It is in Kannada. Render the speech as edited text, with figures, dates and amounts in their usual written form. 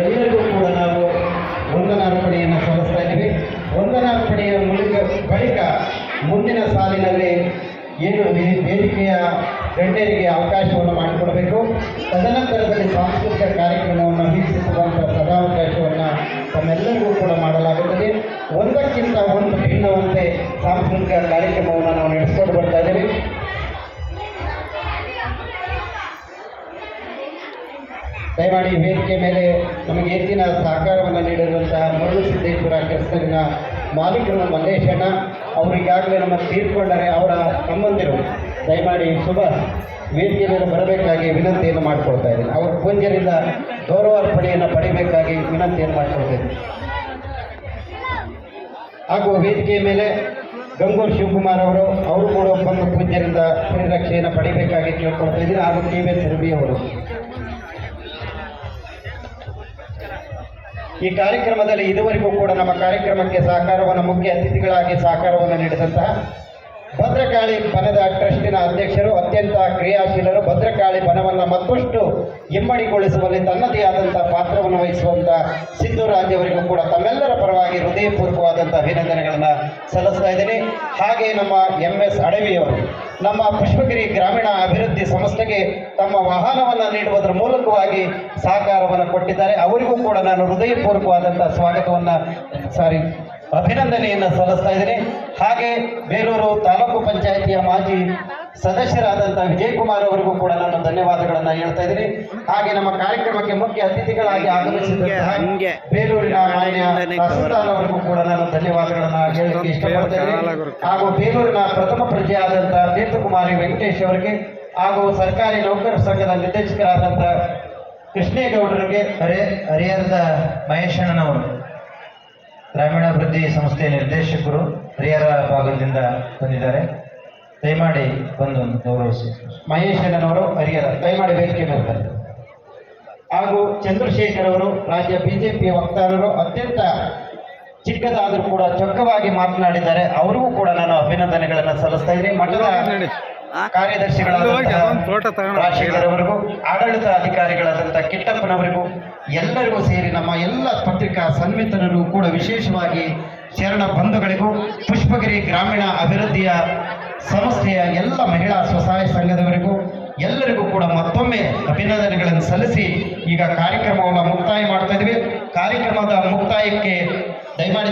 ಎಲ್ಲರಿಗೂ ಕೂಡ ನಾವು ವಂದನಾರ್ಪಣೆಯನ್ನು ಸಲ್ಲಿಸ್ತಾ ಇದ್ದೀವಿ. ವಂದನಾರ್ಪಣೆಯ ಬಳಿಕ ಮುಂದಿನ ಸಾಲಿನಲ್ಲಿ ಏನು ವೇದಿಕೆಯ ಗಣ್ಯರಿಗೆ ಅವಕಾಶವನ್ನು ಮಾಡಿಕೊಡಬೇಕು. ತದನಂತರದಲ್ಲಿ ಸಾಂಸ್ಕೃತಿಕ ಕಾರ್ಯಕ್ರಮವನ್ನು ವೀಕ್ಷಿಸುವಂಥ ಸದಾವಕಾಶವನ್ನು ತಮ್ಮೆಲ್ಲರಿಗೂ ಕೂಡ ಮಾಡಲಾಗುತ್ತದೆ. ಒಂದಕ್ಕಿಂತ ಒಂದು ಭಿನ್ನವಂತೆ ಸಾಂಸ್ಕೃತಿಕ ಕಾರ್ಯಕ್ರಮವನ್ನು ನಾವು ನಡೆಸ್ಕೊಂಡು ಬರ್ತಾ ಇದ್ದೇವೆ. ದಯಮಾಡಿ ವೇದಿಕೆ ಮೇಲೆ ನಮಗೆ ಹೆಚ್ಚಿನ ಸಹಕಾರವನ್ನು ನೀಡಿರುವಂತಹ ಮರುಳುಸಿದ್ದೇಶ್ವರ ಕ್ರಿಸ್ತರಿನ ಮಾಲೀಕರು ಮಲ್ಲೇಶಣ್ಣ ಅವರಿಗಾಗಲೇ ನಮ್ಮ ತೀರ್ಕೊಂಡರೆ ಅವರ ಸಂಬಂಧಿರು ದಯಮಾಡಿ ಶುಭ ವೇದಿಕೆ ಮೇಲೆ ಬರಬೇಕಾಗಿ ವಿನಂತಿಯನ್ನು ಮಾಡಿಕೊಳ್ತಾ ಇದ್ದೀನಿ. ಅವರ ಪೂಜ್ಯರಿಂದ ಗೌರವಾರ್ಪಣೆಯನ್ನು ಪಡೆಯಬೇಕಾಗಿ ವಿನಂತಿಯನ್ನು ಮಾಡಿಕೊಳ್ತಾ ಇದ್ದೀನಿ. ಹಾಗೂ ವೇದಿಕೆಯ ಮೇಲೆ ಗಂಗೂರು ಶಿವಕುಮಾರ್ ಅವರು ಕೂಡ ಬಂದು ಪೂಜ್ಯರಿಂದ ಪರಿರಕ್ಷೆಯನ್ನು ಪಡೆಯಬೇಕಾಗಿ ಕೇಳ್ಕೊಳ್ತಾ ಇದ್ದೀನಿ. ಹಾಗೂ KVS ರವಿ ಅವರು ಈ ಕಾರ್ಯಕ್ರಮದಲ್ಲಿ ಇದುವರೆಗೂ ಕೂಡ ನಮ್ಮ ಕಾರ್ಯಕ್ರಮಕ್ಕೆ ಸಹಕಾರವನ್ನು ಮುಖ್ಯ ಅತಿಥಿಗಳಾಗಿ ಸಹಕಾರವನ್ನು ನೀಡಿದಂತಹ ಭದ್ರಕಾಳಿ ಬನದ ಟ್ರಸ್ಟಿನ ಅಧ್ಯಕ್ಷರು, ಅತ್ಯಂತ ಕ್ರಿಯಾಶೀಲರು, ಭದ್ರಕಾಳಿ ಬನವನ್ನು ಮತ್ತಷ್ಟು ಇಮ್ಮಡಿಗೊಳಿಸುವಲ್ಲಿ ತನ್ನದೇ ಆದಂಥ ಪಾತ್ರವನ್ನು ವಹಿಸುವಂಥ ಸಿದ್ದೂರಾಜ್ ಅವರಿಗೂ ಕೂಡ ತಮ್ಮೆಲ್ಲರ ಪರವಾಗಿ ಹೃದಯಪೂರ್ವಕವಾದಂಥ ಅಭಿನಂದನೆಗಳನ್ನು ಸಲ್ಲಿಸ್ತಾ ಇದ್ದೀನಿ. ಹಾಗೆ ನಮ್ಮ MS ಅಡವಿಯವರು ನಮ್ಮ ಪುಷ್ಪಗಿರಿ ಗ್ರಾಮೀಣ ಅಭಿವೃದ್ಧಿ ಸಂಸ್ಥೆಗೆ ತಮ್ಮ ವಾಹನವನ್ನು ನೀಡುವುದರ ಮೂಲಕವಾಗಿ ಸಹಕಾರವನ್ನು ಕೊಟ್ಟಿದ್ದಾರೆ. ಅವರಿಗೂ ಕೂಡ ನಾನು ಹೃದಯಪೂರ್ವಕವಾದಂಥ ಅಭಿನಂದನೆಯನ್ನು ಸಲ್ಲಿಸ್ತಾ ಇದ್ದೀನಿ. ಹಾಗೆ ಬೇಲೂರು ತಾಲೂಕು ಪಂಚಾಯಿತಿಯ ಮಾಜಿ ಸದಸ್ಯರಾದಂಥ ವಿಜಯಕುಮಾರ್ ಅವರಿಗೂ ಕೂಡ ನಾನು ಧನ್ಯವಾದಗಳನ್ನು ಹೇಳ್ತಾ ಇದ್ದೀನಿ. ಹಾಗೆ ನಮ್ಮ ಕಾರ್ಯಕ್ರಮಕ್ಕೆ ಮುಖ್ಯ ಅತಿಥಿಗಳಾಗಿ ಆಗಮಿಸಿದಂತಹ ಬೇಲೂರಿನ ಮಾನ್ಯ ಸುಲ್ತಾನ್ ಅವರಿಗೂ ಕೂಡ ನಾನು ಧನ್ಯವಾದಗಳನ್ನು ಹೇಳಲಿಕ್ಕೆ ಇಷ್ಟಪಡ್ತಾ ಇದ್ದೀನಿ. ಹಾಗೂ ಬೇಲೂರಿನ ಪ್ರಥಮ ಪ್ರಜೆಯಾದಂಥ ತೀರ್ಥಕುಮಾರಿ ವೆಂಕಟೇಶ್ ಅವರಿಗೆ ಹಾಗೂ ಸರ್ಕಾರಿ ನೌಕರರ ಸಂಘದ ನಿರ್ದೇಶಕರಾದಂಥ ಕೃಷ್ಣೇಗೌಡರಿಗೆ, ಹರಿಹರದ ಮಹೇಶಣ್ಣನವರು ಗ್ರಾಮೀಣಾಭಿವೃದ್ಧಿ ಸಂಸ್ಥೆಯ ನಿರ್ದೇಶಕರು ಹರಿಹರ ಭಾಗದಿಂದ ಬಂದಿದ್ದಾರೆ. ದಯಮಾಡಿ ಬಂದು ಗೌರವಿಸಿ. ಮಹೇಶಣ್ಣನವರು ಹರಿಹರ ದಯಮಾಡಿ ವೇದಿಕೆ ಮೇಲೆ. ಹಾಗೂ ಚಂದ್ರಶೇಖರ್ ಅವರು ರಾಜ್ಯ BJP ವಕ್ತಾರರು, ಅತ್ಯಂತ ಚಿಕ್ಕದಾದರೂ ಕೂಡ ಚೊಕ್ಕವಾಗಿ ಮಾತನಾಡಿದ್ದಾರೆ. ಅವರಿಗೂ ಕೂಡ ನಾನು ಅಭಿನಂದನೆಗಳನ್ನು ಸಲ್ಲಿಸ್ತಾ ಇದ್ದೀನಿ. ಮಠದ ಕಾರ್ಯದರ್ಶಿಗಳಾದಂತಹ ರಾಜಶೇಖರವರಿಗೂ, ಆಡಳಿತ ಅಧಿಕಾರಿಗಳಾದಂಥ ಕಿಟ್ಟಪ್ಪನವರಿಗೂ, ಎಲ್ಲರಿಗೂ ಸೇರಿ ನಮ್ಮ ಎಲ್ಲ ಪತ್ರಿಕಾ ಸನ್ಮಿತರಿಗೂ ಕೂಡ ವಿಶೇಷವಾಗಿ ಶರಣ ಬಂಧುಗಳಿಗೂ, ಪುಷ್ಪಗಿರಿ ಗ್ರಾಮೀಣ ಅಭಿವೃದ್ಧಿಯ ಸಂಸ್ಥೆಯ ಎಲ್ಲ ಮಹಿಳಾ ಸ್ವಸಹಾಯ ಸಂಘದವರಿಗೂ ಎಲ್ಲರಿಗೂ ಕೂಡ ಮತ್ತೊಮ್ಮೆ ಅಭಿನಂದನೆಗಳನ್ನು ಸಲ್ಲಿಸಿ ಈಗ ಕಾರ್ಯಕ್ರಮವನ್ನು ಮುಕ್ತಾಯ ಮಾಡ್ತಾ ಇದ್ವಿ. ಕಾರ್ಯಕ್ರಮದ ಮುಕ್ತಾಯಕ್ಕೆ ದಯಮಾಡಿ